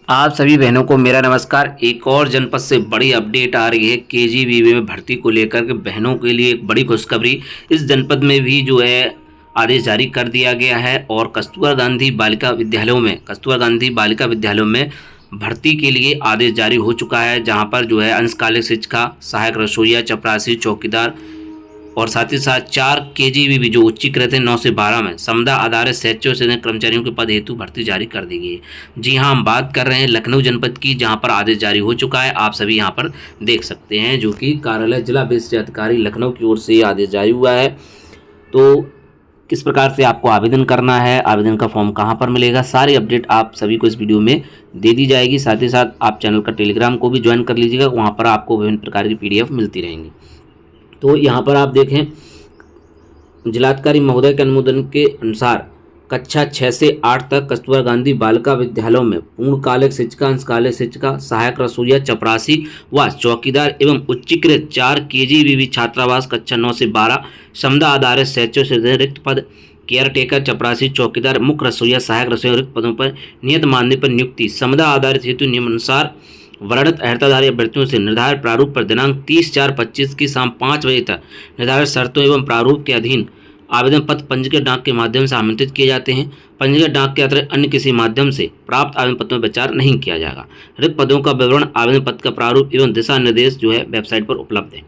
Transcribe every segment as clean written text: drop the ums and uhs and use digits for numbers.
आप सभी बहनों को मेरा नमस्कार। एक और जनपद से बड़ी अपडेट आ रही है केजीबीवी में भर्ती को लेकर के। बहनों के लिए एक बड़ी खुशखबरी, इस जनपद में भी जो है आदेश जारी कर दिया गया है और कस्तूरबा गांधी बालिका विद्यालयों में भर्ती के लिए आदेश जारी हो चुका है, जहां पर जो है अंशकालिक शिक्षिका, सहायक रसोइया, चपरासी, चौकीदार और साथ ही साथ 4 केजीबीवी जो उच्चीकृत है 9 से 12 में समदा आधारित स्वेच्छा से कर्मचारियों के पद हेतु भर्ती जारी कर दी गई है। जी हाँ, हम बात कर रहे हैं लखनऊ जनपद की, जहां पर आदेश जारी हो चुका है। आप सभी यहां पर देख सकते हैं, जो कि कार्यालय जिला विशिष्ट अधिकारी लखनऊ की ओर से आदेश जारी हुआ है। तो किस प्रकार से आपको आवेदन करना है, आवेदन का फॉर्म कहां पर मिलेगा, सारी अपडेट आप सभी को इस वीडियो में दे दी जाएगी। साथ ही साथ आप चैनल का टेलीग्राम को भी ज्वाइन कर लीजिएगा, वहां पर आपको विभिन्न प्रकार की PDF मिलती रहेंगी। तो यहाँ पर आप देखें, जिलाधिकारी महोदय के अनुमोदन के अनुसार कक्षा 6 से 8 तक कस्तूरबा गांधी बालिका विद्यालयों में पूर्णकालिक शिक्षिका, अंशकालिक शिक्षिका, सहायक रसोइया, चपरासी व चौकीदार एवं उच्चीकृत 4 केजीबीवी छात्रावास कक्षा 9 से 12 समदा आधारित स्वेच्छा से रिक्त पद केयर टेकर, चपरासी, चौकीदार, मुख्य रसोइया, सहायक रसोइया रिक्त पदों पर नियत मानदेय पर नियुक्ति समदा आधारित हेतु नियमानुसार वर्णित अर्हताधारी अभ्यर्थियों से निर्धारित प्रारूप पर दिनांक 30/4/25 की शाम 5 बजे तक निर्धारित शर्तों एवं प्रारूप के अधीन आवेदन पत्र पंजीकृत डाक के माध्यम से आमंत्रित किए जाते हैं। पंजीकृत डाक के अतिरिक्त अन्य किसी माध्यम से प्राप्त आवेदन पत्रों में विचार नहीं किया जाएगा। रिक्त पदों का विवरण, आवेदन पत्र का प्रारूप एवं दिशा निर्देश जो है वेबसाइट पर उपलब्ध है।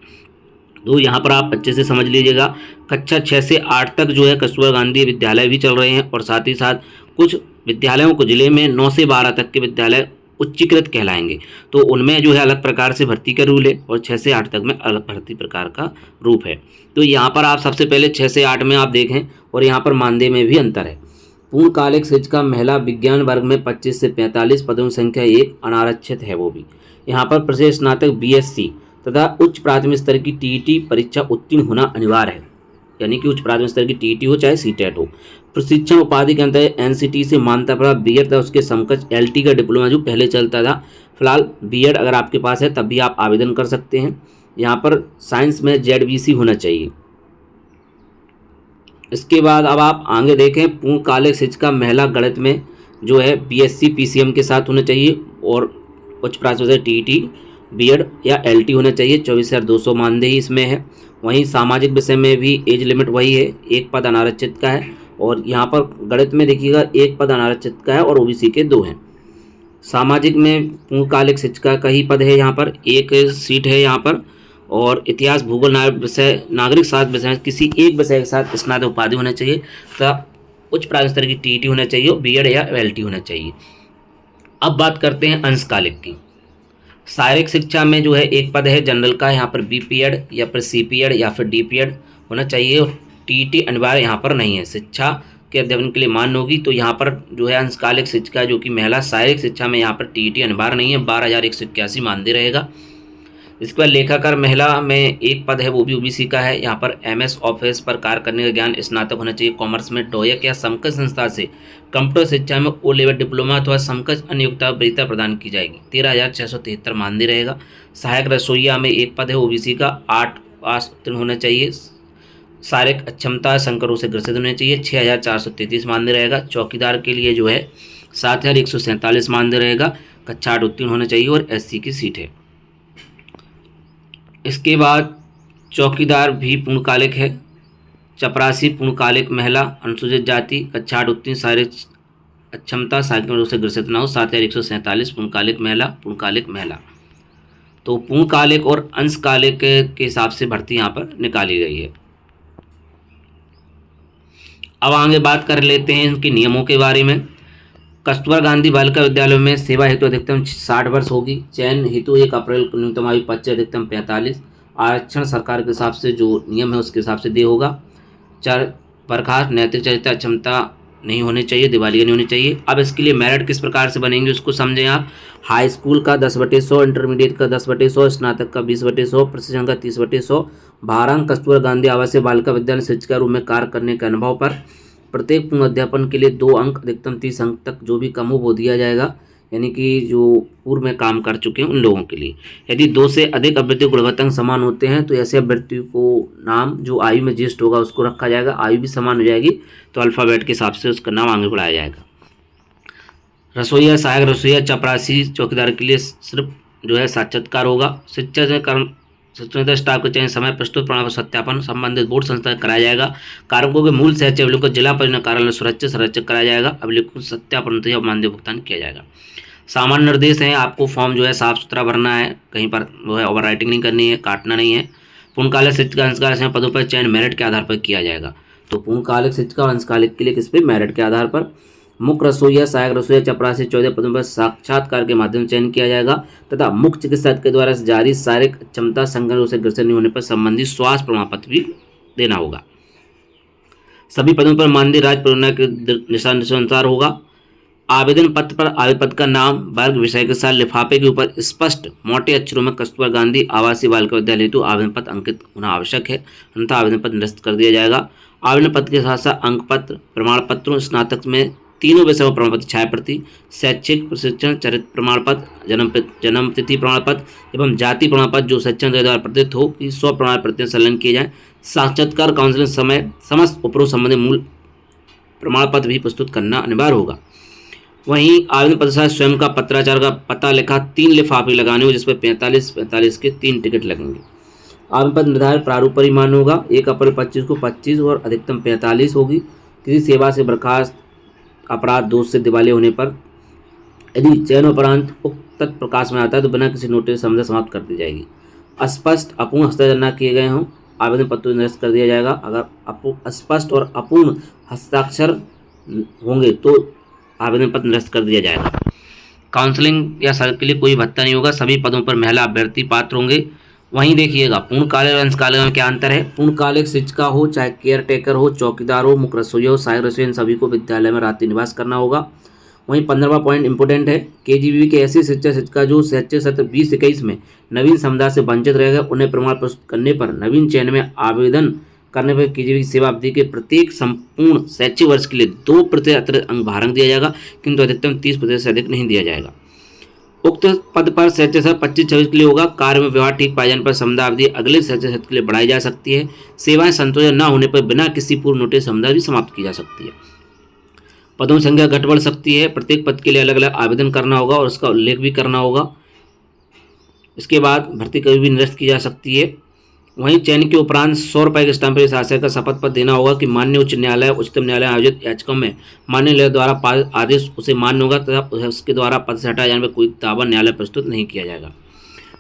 तो यहाँ पर आप अच्छे से समझ लीजिएगा, कक्षा 6 से 8 तक जो है कस्तूरबा गांधी विद्यालय भी चल रहे हैं और साथ ही साथ कुछ विद्यालयों को जिले में 9 से 12 तक के विद्यालय उच्चीकृत कहलाएंगे। तो उनमें जो है अलग प्रकार से भर्ती का रूल है और 6 से 8 तक में अलग भर्ती प्रकार का रूप है। तो यहाँ पर आप सबसे पहले 6 से 8 में आप देखें और यहाँ पर मानदेय में भी अंतर है। पूर्णकालिक शिक्षिका महिला विज्ञान वर्ग में 25 से 45 पदों की संख्या 1 अनारक्षित है। वो भी यहाँ पर प्रशेष स्नातक BSc तथा उच्च प्राथमिक स्तर की TET परीक्षा उत्तीर्ण होना अनिवार्य है, यानी कि उच्च प्राथमिक स्तर की TET हो चाहे CTET हो। प्रशिक्षण उपाधि के अंतर्गत NCT से मान्यता प्राप्त B.Ed तथा उसके समकक्ष LT का डिप्लोमा जो पहले चलता था, फिलहाल B.Ed अगर आपके पास है तब भी आप आवेदन कर सकते हैं। यहाँ पर साइंस में ZBC होना चाहिए। इसके बाद अब आप आगे देखें, पूर्णकालिक शिक्षिका महिला गणित में जो है BSc PCM के साथ होना चाहिए और उच्च प्राथमिक TET B.Ed या LT होना चाहिए। 24,200 मानदेय ही इसमें है। वहीं सामाजिक विषय में भी एज लिमिट वही है, 1 पद अनारक्षित का है और यहाँ पर गणित में देखिएगा 1 पद अनारक्षित का है और OBC के 2 हैं। सामाजिक में पूर्णकालिक शिक्षिका का ही पद है, यहाँ पर 1 सीट है यहाँ पर। और इतिहास, भूगोल, नागरिक शास्त्र विषय में किसी एक विषय के साथ स्नातक उपाधि होना चाहिए तथा उच्च प्राथमिक स्तर की TET होना चाहिए और B.Ed या LT होना चाहिए। अब बात करते हैं अंशकालिक की। शारीरिक शिक्षा में जो है 1 पद है जनरल का, यहाँ पर BPEd या फिर CPEd या फिर DPEd होना चाहिए। TET अनिवार्य यहाँ पर नहीं है, शिक्षा के अध्ययन के लिए मान्य होगी। तो यहाँ पर जो है अंशकालिक शिक्षा जो कि महिला शारीरिक शिक्षा में यहाँ पर TET अनिवार्य नहीं है, 12,181 मानदेय रहेगा। इसके बाद लेखाकार महिला में 1 पद है, वो भी OBC का है। यहाँ पर MS ऑफिस पर कार्य करने का ज्ञान स्नातक होना चाहिए। कॉमर्स में DOEC या समकक्ष संस्था से कंप्यूटर शिक्षा में O लेवल डिप्लोमा अथवा समकक्ष अन्य योग्यता वरीयता प्रदान की जाएगी। 13,673 मानदेय रहेगा। सहायक रसोइया में 1 पद है, OBC का, 8 पास उत्तीर्ण होना चाहिए। शारीरिक अक्षमता संकरों से ग्रसित होने चाहिए। 6,433 मानदेय रहेगा। चौकीदार के लिए जो है 7,147 मानदेय रहेगा। कक्षा 8 उत्तीर्ण होना चाहिए और SC की सीट है। इसके बाद चौकीदार भी पूर्णकालिक है। चपरासी पूर्णकालिक महिला, अनुसूचित जाति, कक्षा 8 उत्तीर्ण, शारीरिक अक्षमता शारीरिक रूप से ग्रसित न हो। 7,147 पूर्णकालिक महिला। तो पूर्णकालिक और अंशकालिक के हिसाब से भर्ती यहाँ पर निकाली गई है। अब आगे बात कर लेते हैं इनके नियमों के बारे में। कस्तूरबा गांधी बालिका विद्यालय में सेवा हेतु अधिकतम 60 वर्ष होगी। चयन हेतु 1 अप्रैल को न्यूनतम आयु 25, अधिकतम 45। आरक्षण सरकार के हिसाब से जो नियम है उसके हिसाब से दे होगा। 4 बर्खास्त, नैतिक चरित्र, क्षमता नहीं होनी चाहिए, दिवालिया नहीं होनी चाहिए। अब इसके लिए मेरिट किस प्रकार से बनेंगे उसको समझें आप। हाई स्कूल का 10/100, इंटरमीडिएट का 10/100, स्नातक का 20/100, प्रशिक्षण का 30/100। भारंग कस्तूरबा गांधी आवासीय बालिका विद्यालय शिक्षिका रूप में कार्य करने के अनुभव पर प्रत्येक पूर्ण अध्यापन के लिए 2 अंक, अधिकतम 30 अंक तक जो भी कम हो वो दिया जाएगा, यानी कि जो पूर्व में काम कर चुके हैं उन लोगों के लिए। यदि 2 से अधिक अभ्यर्थी गुणवत्ता अंक समान होते हैं तो ऐसे अभ्यर्थी को नाम जो आयु में ज्येष्ठ होगा उसको रखा जाएगा। आयु भी समान हो जाएगी तो अल्फ़ाबेट के हिसाब से उसका नाम आगे बढ़ाया जाएगा। रसोईया, सहायक रसोईया, चपरासी, चौकीदार के लिए सिर्फ जो है साक्षात्कार होगा। शिक्षा से कर्म शिक्षण स्टाफ के चयन समय प्रस्तुत प्रमाण सत्यापन संबंधित बोर्ड संस्था कराया जाएगा। कार्मिकों के मूल सहच अभिलेख को जिला परियोजना कार्यालय में सुरक्षित संरक्षित कराया जाएगा। अभिलेख को सत्यापन या मानदेय भुगतान किया जाएगा। सामान्य निर्देश हैं, आपको फॉर्म जो है साफ सुथरा भरना है, कहीं पर जो है ओवर राइटिंग नहीं करनी है, काटना नहीं है। पूर्णकालिक शिक्षक अंशकालिक पदों पर चयन मेरिट के आधार पर किया जाएगा। तो पूर्णकालिक शिक्षक और अंशकालिक के लिए किस पे? मेरिट के आधार पर। मुख्य रसोईया, सहायक रसोईया, चपरासी 14 पदों पर साक्षात्कार के माध्यम से चयन किया जाएगा तथा मुख्य चिकित्सक के द्वारा जारी शारीरिक क्षमता संगठन से ग्रसित नहीं होने पर संबंधित स्वास्थ्य प्रमाण पत्र भी देना होगा। सभी पदों पर मानदेय राज्य परियोजना के दिशानिर्देशानुसार होगा। आवेदन पत्र पर आवेदन पत्र का नाम, वर्ग, विषय के साथ लिफाफे के ऊपर स्पष्ट मोटे अक्षरों में कस्तूरबा गांधी आवासीय बालिका विद्यालय हेतु आवेदन पत्र अंकित होना आवश्यक है, अन्यथा आवेदन पत्र निरस्त कर दिया जाएगा। आवेदन पत्र के साथ साथ अंक पत्र, प्रमाण पत्रों, स्नातक में तीनों विषयों प्रमाण पत्र, छाया प्रति, शैक्षिक प्रशिक्षण, चरित्र प्रमाण पत्र, जन्म तिथि प्रमाण पत्र एवं जाति प्रमाण पत्र जो शिक्षण द्वारा प्रदत्त हो कि 100 प्रमाण पत्र संलग्न किए जाएं। साक्षात्कार काउंसलिंग समय समस्त उपरोक्त संबंधित मूल प्रमाण पत्र भी प्रस्तुत करना अनिवार्य होगा। वहीं आवेदन पत्र साथ स्वयं का पत्राचार का पता लिखा 3 लिफाफे लगाने हो जिसमें 45 के 3 टिकट लगेंगे। आवेदन पत्र निर्धारित प्रारूप पर ही मान्य होगा। 1 अप्रैल 25 को 25 और अधिकतम 45 होगी। किसी सेवा से बर्खास्त, अपराध दोष से दिवालिया होने पर यदि चयन उपरांत उक्त तथ्य प्रकाश में आता है तो बिना किसी नोटिस समझ समाप्त कर दी जाएगी। अस्पष्ट, अपूर्ण हस्ताक्षर न किए गए हों आवेदन पत्र निरस्त कर दिया जाएगा। अगर अस्पष्ट और अपूर्ण हस्ताक्षर होंगे तो आवेदन पत्र निरस्त कर दिया जाएगा। काउंसलिंग या सर्च के लिए कोई भत्ता नहीं होगा। सभी पदों पर महिला अभ्यर्थी पात्र होंगे। वहीं देखिएगा पूर्णकालिक और अंशकालिक में क्या अंतर है। पूर्णकालिक शिक्षिका हो, चाहे केयर टेकर हो, चौकीदार हो, मुख्य रसोईया हो, सहायक रसोईया, इन सभी को विद्यालय में रात्रि निवास करना होगा। वहीं 15वां पॉइंट इंपोर्टेंट है, केजीबीवी के ऐसी शिक्षिका जो शैक्षिक सत्र 2021 में नवीन समुदाय से वंचित रहेगा उन्हें प्रमाण प्रस्तुत करने पर नवीन चयन में आवेदन करने पर केजीबी की सेवा अवधि के प्रत्येक संपूर्ण शैक्षिक वर्ष के लिए 2% अतिरिक्त अंक भारण दिया जाएगा, किंतु अधिकतम 30% से अधिक नहीं दिया जाएगा। उक्त पद पर शैक्षिक सत्र 25-26 के लिए होगा। कार्य में व्यवहार ठीक पाए जाने पर समुदाय अवधि अगले शैक्षिक सत्र के लिए बढ़ाई जा सकती है। सेवाएं संतोषजनक न होने पर बिना किसी पूर्व नोटिस समुदाय भी समाप्त की जा सकती है। पदों की संख्या घट बढ़ सकती है। प्रत्येक पद के लिए अलग अलग आवेदन करना होगा और उसका उल्लेख भी करना होगा। इसके बाद भर्ती कभी भी निरस्त की जा सकती है। वहीं चयन के उपरांत 100 रुपये के स्टाम्प पर शासक का शपथ पत्र देना होगा कि माननीय उच्च न्यायालय, उच्चतम न्यायालय आयोजित याचिकाओं में माननीय न्यायालय द्वारा पारित आदेश उसे मान्य होगा तथा उसके द्वारा पद से हटाए जाने पर कोई दावा न्यायालय प्रस्तुत नहीं किया जाएगा।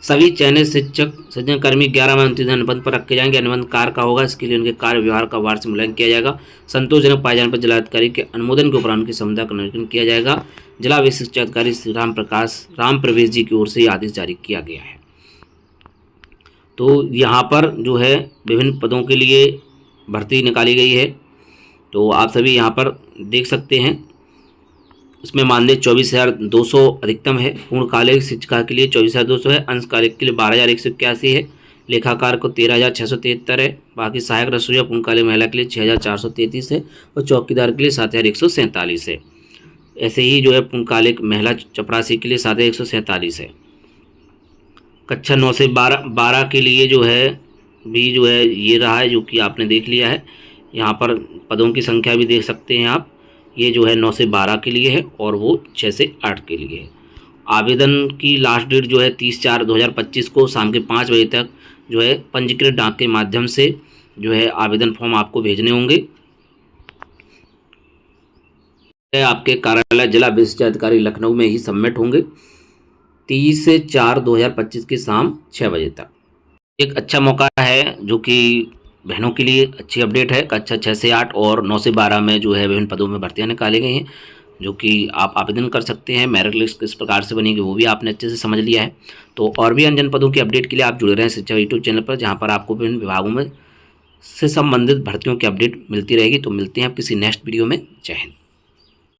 सभी चयनित शिक्षक सज्जन कर्मी 11 में 29 अनुबंध पर रखे जाएंगे। अनुबंध कार्य का होगा, इसके लिए उनके कार्य व्यवहार का वार्षिक मूल्यांकन किया जाएगा। संतोषजनक पाए जाने पर जिलाधिकारी के अनुमोदन के उपरांत उनकी समुदाय का निरीक्षण किया जाएगा। जिला विशिष्ट शिक्षा अधिकारी श्री राम प्रवेश जी की ओर से आदेश जारी किया गया है। तो यहाँ पर जो है विभिन्न पदों के लिए भर्ती निकाली गई है, तो आप सभी यहाँ पर देख सकते हैं। इसमें मानदेय 24,200 अधिकतम है। पूर्णकालिक शिक्षिका के लिए 24,200 है। अंशकालिक के लिए 12,181 है। लेखाकार को 13,673 है। बाकी सहायक रसोईया पूर्णकालिक महिला के लिए 6,433 है और चौकीदार के लिए 7,147 है। ऐसे ही जो है पूर्णकालिक महिला चपरासी के लिए 7,147 है। कक्षा 9 से 12 के लिए जो है भी जो है ये रहा है, जो कि आपने देख लिया है। यहाँ पर पदों की संख्या भी देख सकते हैं आप। ये जो है 9 से 12 के लिए है और वो 6 से 8 के लिए है। आवेदन की लास्ट डेट जो है 30/4/2025 को शाम के 5 बजे तक जो है पंजीकृत डाक के माध्यम से जो है आवेदन फॉर्म आपको भेजने होंगे। आपके कार्यालय जिला विशिष्ट अधिकारी लखनऊ में ही सबमिट होंगे 30/4/2025 की शाम 6 बजे तक। एक अच्छा मौका है जो कि बहनों के लिए अच्छी अपडेट है। कक्षा 6 से 8 और 9 से 12 में जो है विभिन्न पदों में भर्तियां निकाली गई हैं, जो कि आप आवेदन कर सकते हैं। मेरिट लिस्ट किस प्रकार से बनेगी वो भी आपने अच्छे से समझ लिया है। तो और भी अन्य पदों की अपडेट के लिए आप जुड़े रहें शिक्षा यूट्यूब चैनल पर, जहाँ पर आपको विभिन्न विभागों में से संबंधित भर्तियों की अपडेट मिलती रहेगी। तो मिलते हैं आप किसी नेक्स्ट वीडियो में। जय हिंद।